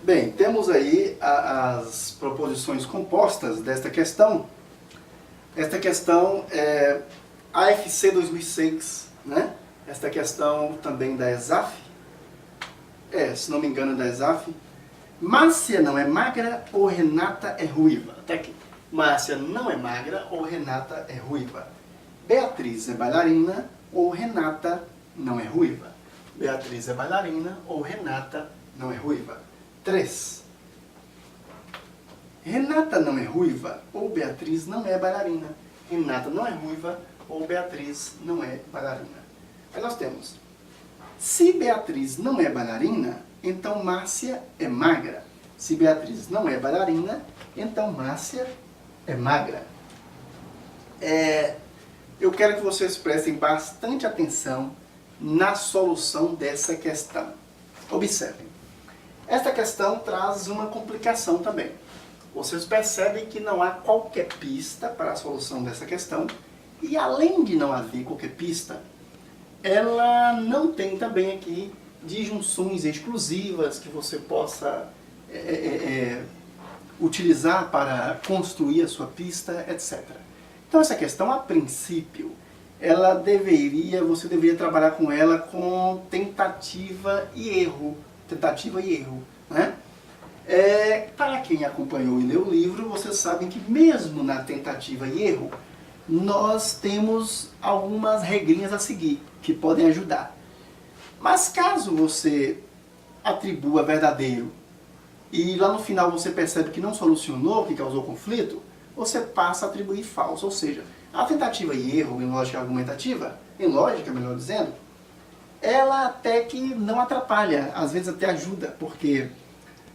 Bem, temos aí as proposições compostas desta questão. Esta questão é AFC 2006, né? Esta questão também da ESAF, se não me engano é da ESAF. Márcia não é magra ou Renata é ruiva? Até aqui. Márcia não é magra ou Renata é ruiva? Beatriz é bailarina ou Renata não é ruiva? Beatriz é bailarina ou Renata não é ruiva? 3. Renata não é ruiva ou Beatriz não é bailarina? Renata não é ruiva ou Beatriz não é bailarina? Aí nós temos, se Beatriz não é bailarina, então Márcia é magra. Se Beatriz não é bailarina, então Márcia é magra. Eu quero que vocês prestem bastante atenção na solução dessa questão. Observem. Esta questão traz uma complicação também. Vocês percebem que não há qualquer pista para a solução dessa questão. E além de não haver qualquer pista, ela não tem também aqui disjunções exclusivas que você possa utilizar para construir a sua pista, etc. Então essa questão, a princípio, você deveria trabalhar com ela com tentativa e erro. Né? Para quem acompanhou e leu o livro, vocês sabem que mesmo na tentativa e erro, nós temos algumas regrinhas a seguir, que podem ajudar. Mas caso você atribua verdadeiro e lá no final você percebe que não solucionou, que causou conflito, você passa a atribuir falso. Ou seja, a tentativa e erro em lógica argumentativa, em lógica, melhor dizendo, ela até que não atrapalha, às vezes até ajuda, porque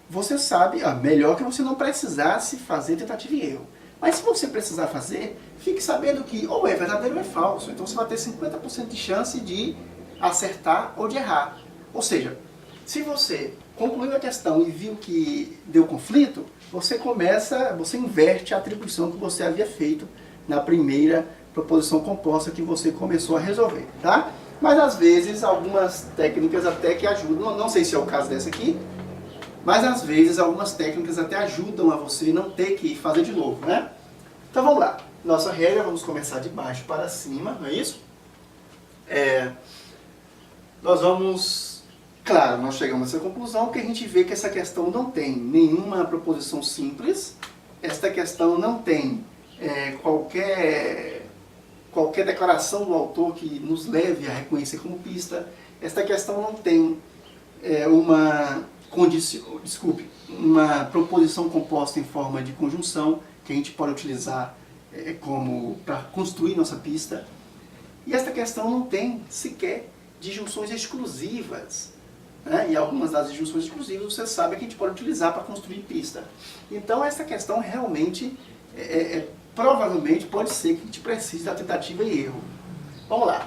você sabe, melhor que você não precisasse fazer tentativa e erro. Mas se você precisar fazer, fique sabendo que ou é verdadeiro ou é falso. Então você vai ter 50% de chance de acertar ou de errar. Ou seja, se você concluiu a questão e viu que deu conflito, você inverte a atribuição que você havia feito na primeira proposição composta que você começou a resolver, tá? Mas às vezes algumas técnicas até que ajudam, não sei se é o caso dessa aqui, mas às vezes algumas técnicas até ajudam a você não ter que fazer de novo, né? Então vamos lá. Nossa regra, vamos começar de baixo para cima, não é isso? Nós chegamos a essa conclusão que a gente vê que essa questão não tem nenhuma proposição simples, esta questão não tem qualquer declaração do autor que nos leve a reconhecer como pista, esta questão não tem uma proposição composta em forma de conjunção que a gente pode utilizar para construir nossa pista, e esta questão não tem sequer disjunções exclusivas, né? E algumas das disjunções exclusivas você sabe que a gente pode utilizar para construir pista. Então essa questão realmente provavelmente pode ser que a gente precise da tentativa e erro. Vamos lá.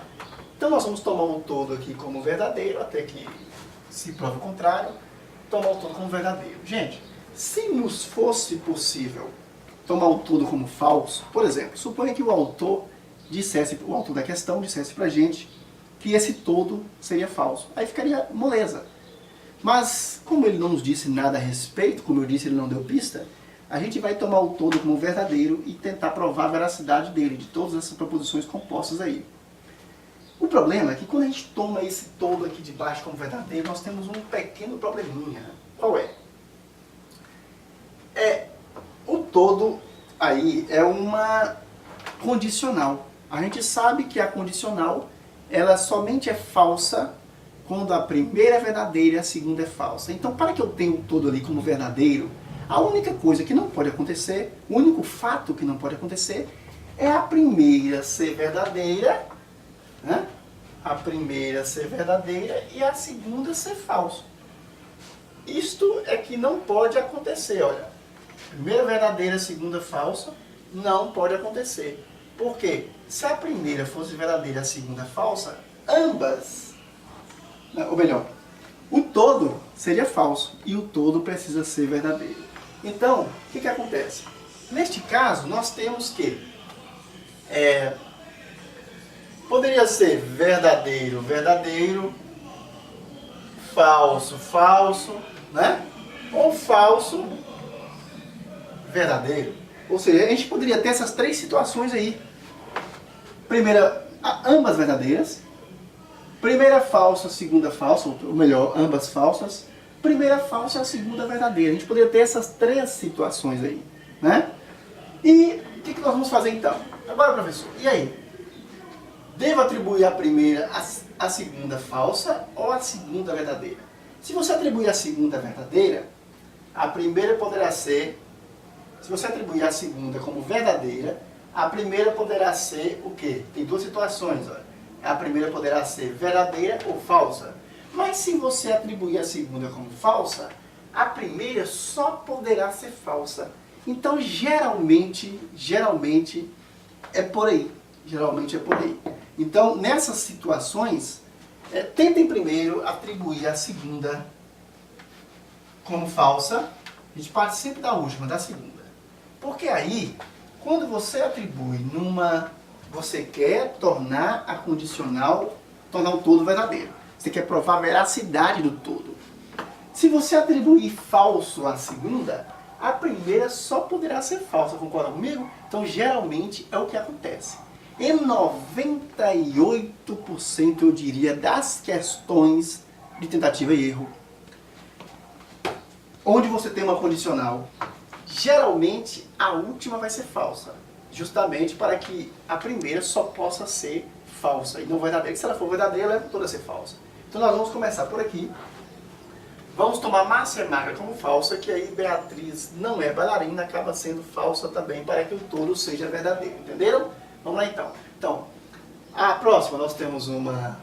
Então nós vamos tomar um todo aqui como verdadeiro, até que se prove o contrário, tomar o todo como verdadeiro. Gente, se nos fosse possível tomar o todo como falso, por exemplo, suponha que o autor da questão dissesse pra gente que esse todo seria falso. Aí ficaria moleza. Mas, como ele não nos disse nada a respeito, como eu disse, ele não deu pista, a gente vai tomar o todo como verdadeiro e tentar provar a veracidade dele, de todas essas proposições compostas aí. O problema é que quando a gente toma esse todo aqui de baixo como verdadeiro, nós temos um pequeno probleminha. Qual é? O todo aí é uma condicional. A gente sabe que a condicional, ela somente é falsa quando a primeira é verdadeira e a segunda é falsa. Então, para que eu tenha o todo ali como verdadeiro, a única coisa que não pode acontecer, o único fato que não pode acontecer, é a primeira ser verdadeira, né? A primeira ser verdadeira e a segunda ser falsa. Isto é que não pode acontecer, olha. Primeira verdadeira, segunda falsa, não pode acontecer. Por quê? Se a primeira fosse verdadeira e a segunda falsa, ambas, ou melhor, o todo seria falso e o todo precisa ser verdadeiro. Então, o que acontece? Neste caso, nós temos que poderia ser verdadeiro, verdadeiro, falso, falso, né? Ou falso, verdadeiro. Ou seja, a gente poderia ter essas três situações aí. Primeira, ambas verdadeiras. Primeira falsa, segunda falsa, ou melhor, ambas falsas. Primeira falsa e a segunda verdadeira. A gente poderia ter essas três situações aí, né? E o que nós vamos fazer então? Agora, professor, e aí? Devo atribuir a primeira a segunda falsa ou a segunda verdadeira? Se você atribuir a segunda verdadeira, a primeira poderá ser... Se você atribuir a segunda como verdadeira, a primeira poderá ser o quê? Tem duas situações, olha. A primeira poderá ser verdadeira ou falsa. Mas se você atribuir a segunda como falsa, a primeira só poderá ser falsa. Então, geralmente é por aí. Geralmente é por aí. Então, nessas situações, tentem primeiro atribuir a segunda como falsa. A gente parte sempre da última, da segunda. Porque aí, quando você atribui numa... Você quer tornar a condicional, tornar o todo verdadeiro. Você quer provar a veracidade do todo. Se você atribuir falso à segunda, a primeira só poderá ser falsa, concorda comigo? Então, geralmente, é o que acontece. Em 98%, eu diria, das questões de tentativa e erro, onde você tem uma condicional, geralmente, a última vai ser falsa. Justamente para que a primeira só possa ser falsa e não verdadeira. Se ela for verdadeira, ela é toda a ser falsa. Então nós vamos começar por aqui. Vamos tomar Márcia e Magra como falsa, que aí Beatriz não é bailarina, acaba sendo falsa também para que o todo seja verdadeiro. Entenderam? Vamos lá então. Então, a próxima nós temos uma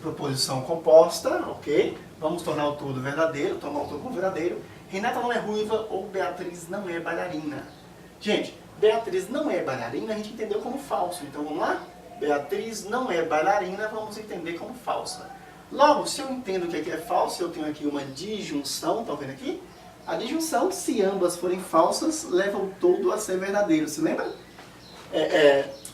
proposição composta, ok? Vamos tornar o todo verdadeiro, tomar o todo como verdadeiro. Renata não é ruiva ou Beatriz não é bailarina. Gente, Beatriz não é bailarina, a gente entendeu como falso. Então vamos lá? Beatriz não é bailarina, vamos entender como falsa. Logo, se eu entendo que aqui é falso, eu tenho aqui uma disjunção, estão vendo aqui? A disjunção, se ambas forem falsas, leva o todo a ser verdadeiro. Se lembra?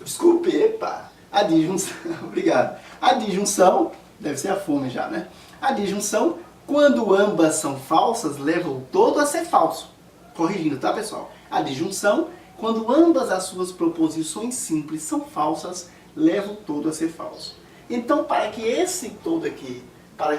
Desculpe, epa. A disjunção, obrigado. A disjunção, deve ser a fome já, né? A disjunção, quando ambas são falsas, leva o todo a ser falso. Corrigindo, tá, pessoal? A disjunção, quando ambas as suas proposições simples são falsas, leva o todo a ser falso. Então, para que esse todo aqui,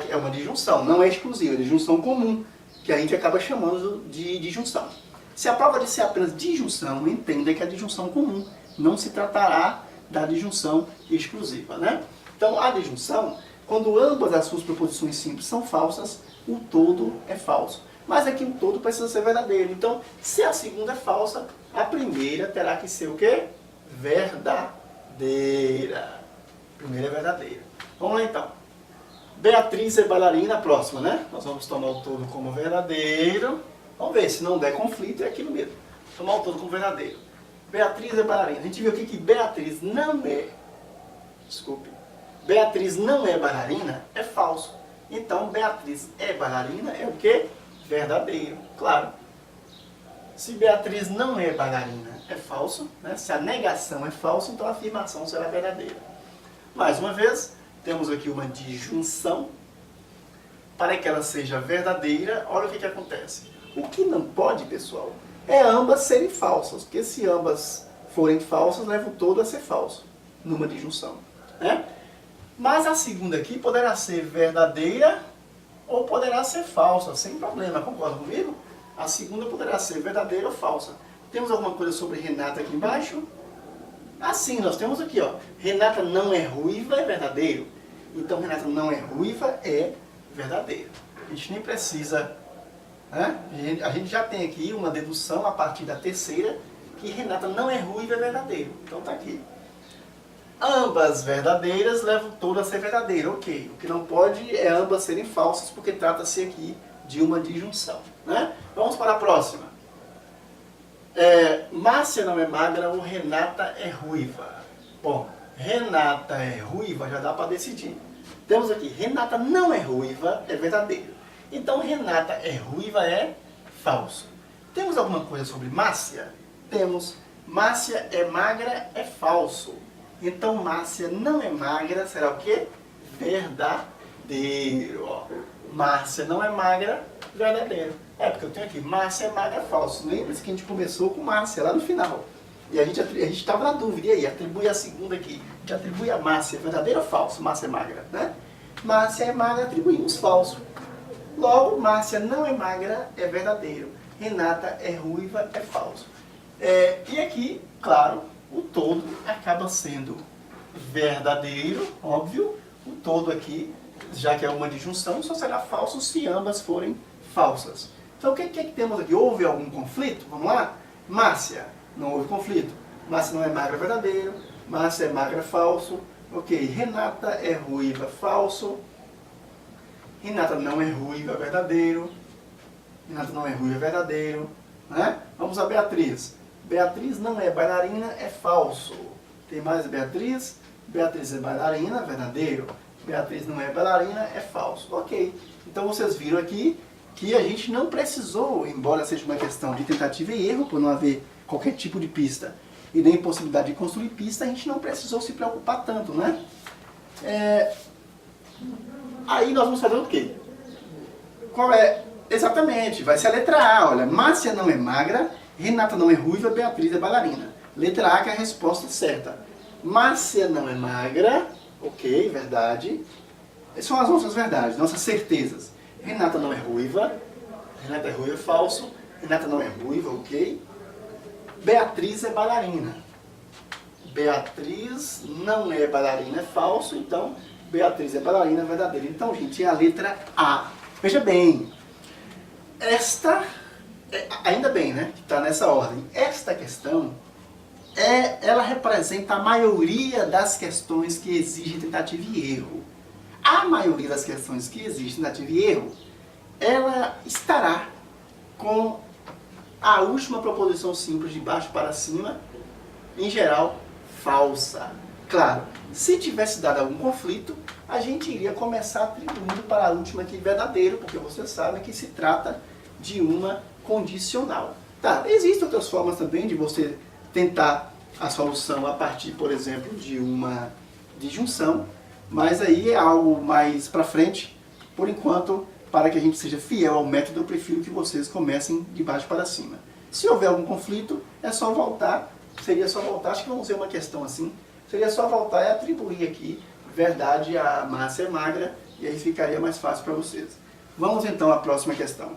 é uma disjunção, não é exclusiva, é disjunção comum, que a gente acaba chamando de disjunção. Se a prova de ser apenas disjunção, entenda que é a disjunção comum, não se tratará da disjunção exclusiva, né? Então, a disjunção, quando ambas as suas proposições simples são falsas, o todo é falso. Mas aqui o todo precisa ser verdadeiro. Então, se a segunda é falsa, a primeira terá que ser o quê? Verdadeira. A primeira é verdadeira. Vamos lá então. Beatriz é bailarina, a próxima, né? Nós vamos tomar o todo como verdadeiro. Vamos ver, se não der conflito, é aquilo mesmo. Tomar o todo como verdadeiro. Beatriz é bailarina. A gente viu aqui que Beatriz não é... Desculpe. Beatriz não é bailarina, é falso. Então, Beatriz é bailarina é o quê? Verdadeiro, claro. Se Beatriz não é bailarina, é falso, né? Se a negação é falsa, então a afirmação será verdadeira. Mais uma vez, temos aqui uma disjunção. Para que ela seja verdadeira, olha o que acontece. O que não pode, pessoal, é ambas serem falsas, porque se ambas forem falsas, leva o todo a ser falso, numa disjunção, né? Mas a segunda aqui poderá ser verdadeira ou poderá ser falsa, sem problema, concorda comigo? A segunda poderá ser verdadeira ou falsa. Temos alguma coisa sobre Renata aqui embaixo? Ah, sim, nós temos aqui, ó. Renata não é ruiva, é verdadeiro. Então, Renata não é ruiva, é verdadeiro. A gente nem precisa... Né? A gente já tem aqui uma dedução a partir da terceira, que Renata não é ruiva, é verdadeiro. Então, tá aqui. Ambas verdadeiras levam todo a ser verdadeiro, ok. O que não pode é ambas serem falsas, porque trata-se aqui de uma disjunção, né? Vamos para a próxima. Márcia não é magra ou Renata é ruiva? Bom, Renata é ruiva, já dá para decidir. Temos aqui, Renata não é ruiva, é verdadeiro. Então, Renata é ruiva, é falso. Temos alguma coisa sobre Márcia? Temos. Márcia é magra, é falso. Então, Márcia não é magra, será o quê? Verdadeiro. Ó. Márcia não é magra, verdadeiro. É, porque eu tenho aqui, Márcia é magra, falso. Lembra-se que a gente começou com Márcia lá no final. E a gente estava na dúvida, e aí, atribui a segunda aqui. A gente atribui a Márcia, verdadeiro ou falso? Márcia é magra, né? Márcia é magra, atribuímos falso. Logo, Márcia não é magra, é verdadeiro. Renata é ruiva, é falso. E aqui, claro, o todo acaba sendo verdadeiro, óbvio. O todo aqui, já que é uma disjunção, só será falso se ambas forem falsas. Então o que temos aqui? Houve algum conflito? Vamos lá? Márcia, não houve conflito. Márcia não é magra, verdadeiro. Márcia é magra, falso. Ok, Renata é ruiva, falso. Renata não é ruiva, verdadeiro. Renata não é ruiva, verdadeiro. Né? Vamos a Beatriz. Beatriz não é bailarina, é falso. Tem mais Beatriz? Beatriz é bailarina, verdadeiro. Beatriz não é bailarina, é falso. Ok. Então vocês viram aqui que a gente não precisou, embora seja uma questão de tentativa e erro, por não haver qualquer tipo de pista e nem possibilidade de construir pista, a gente não precisou se preocupar tanto, né? Aí nós vamos fazer o quê? Qual é? Exatamente, vai ser a letra A, olha. Márcia não é magra, Renata não é ruiva, Beatriz é bailarina. Letra A que é a resposta certa. Márcia não é magra, ok, verdade. Essas são as nossas verdades, nossas certezas. Renata não é ruiva, falso. Renata não é ruiva, ok. Beatriz é bailarina. Beatriz não é bailarina, é falso, então Beatriz é bailarina, verdadeiro. Então, gente, é a letra A. Veja bem, ainda bem, né, que está nessa ordem. Esta questão, ela representa a maioria das questões que exigem tentativa e erro. A maioria das questões que exigem tentativa e erro, ela estará com a última proposição simples de baixo para cima, em geral, falsa. Claro, se tivesse dado algum conflito, a gente iria começar atribuindo para a última aqui verdadeiro, porque vocês sabem que se trata de uma condicional. Tá, existem outras formas também de você tentar a solução a partir, por exemplo, de uma disjunção, mas aí é algo mais para frente. Por enquanto, para que a gente seja fiel ao método, eu prefiro que vocês comecem de baixo para cima. Se houver algum conflito, é só voltar, seria só voltar, acho que vamos ver uma questão assim, seria só voltar e atribuir aqui verdade a Márcia é magra, e aí ficaria mais fácil para vocês. Vamos então à próxima questão.